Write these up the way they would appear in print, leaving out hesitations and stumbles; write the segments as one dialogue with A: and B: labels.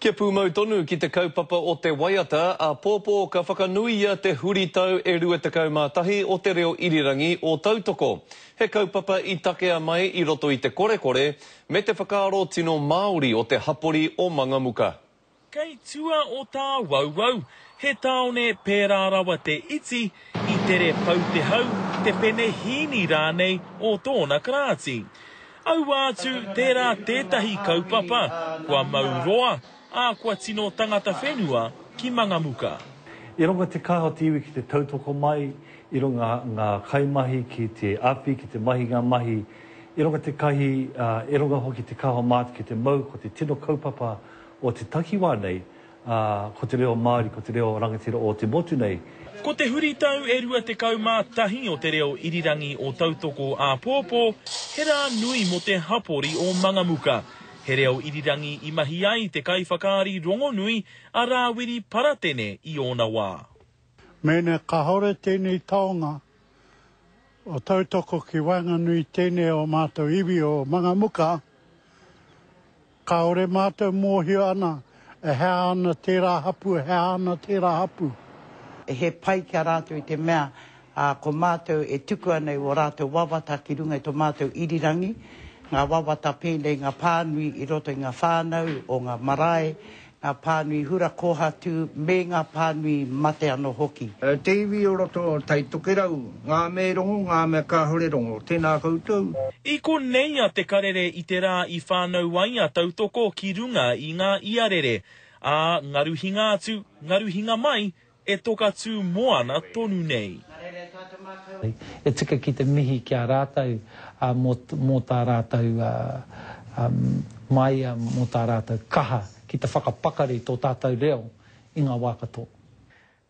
A: Ke pūmau tonu ki te kaupapa o te waiata, a pōpō ka whakanuia te huritau e 21 o te reo irirangi o Tautoko. He kaupapa I takea mai I roto I te korekore, me te whakaaro tino Māori o te hapori o Mangamuka.
B: Kei tua o tā wauwau, he taone pērā rawa te iti I tere pau te hau, te pene hini rānei o tōna krāti. Au atu tērā tētahi kaupapa, kua mauroa, a kua tino tangata whenua ki Mangamuka.
C: I runga te kaha tiwi ki te tautoko mai, I runga ngā kaimahi ki te api, ki te mahi ngā mahi, I runga te kahi, I runga hoki te kaha mātu ki te mau, ko te tino kaupapa o te takiwā nei, ko te reo Māori, ko te reo rangatira o te motu nei.
B: Ko te huritau e 21 o te reo irirangi o Tautoko a Pōpō, he rā nui mo te hapori o Mangamuka. He reo irirangi I mahi ai te kaiwhakaari rongonui a rāwiri paratene I ona wā.
D: Mene ka hore tēnei taonga o Tautoko ki Wanganui tēnei o mātou iwi o Mangamuka. Ka hore mātou mōhio ana, e hea ana tērā hapu, e hea ana tērā hapu.
E: He pai kia rātou I te mea, ko mātou e tuku anei o rātou wawata ki runga I tō mātou irirangi, ngā wawata pēnei ngā pānui I roto I ngā whānau o ngā marae, ngā pānui hura kohatu, me ngā pānui mate ano hoki.
F: Te iwi o roto o tai tokerau, ngā me rongo, ngā me ka hore rongo, tēnā koutou.
B: I ko nei a te karere I te rā I whānau waia Tautoko ki runga I ngā iarere, a ngaruhinga atu, ngaruhinga mai, e toka tū moana tonu nei.
G: E tika ki te mihi kia rātau, mō tā rātau mai, mō tā rātau kaha, ki te whakapakari tō tātou reo I ngā wākato.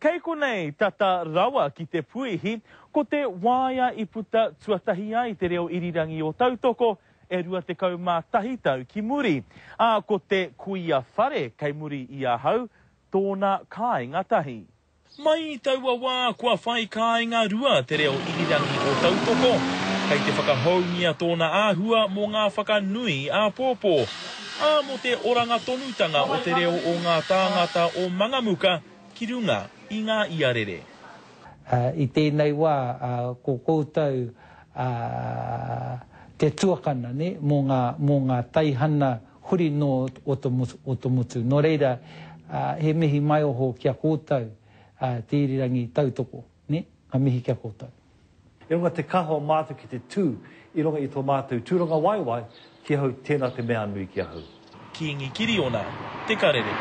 B: Kei konei tata rawa ki te puihi, ko te wāia I puta tuatahi ai te reo irirangi o Tautoko, e 21 tau ki muri. A ko te kuia whare kei muri I a hau, tōna kāinga tahi. Mai taua wā kua whai kāinga rua te reo irirangi o Tautoko. Kei te whakahaungia tōna āhua mō ngā whakanui a Pōpō. A mo te oranga tonutanga o te reo o ngā tāngata o Mangamuka ki runga I ngā iarere.
G: I tēnei wā, ko koutou te tuakana ne, mō ngā taihana huri no o to mutu. No reira, he mihi mai oho kia koutou, te irirangi Tautoko, ne? Ka mihi kia koutou.
C: I runga te kaha o mātou ki te tū, I runga I tō mātou tūranga waiwai, ki hau tēnā te mea nui ki hau.
B: Ki ingi kiri ona, te karere.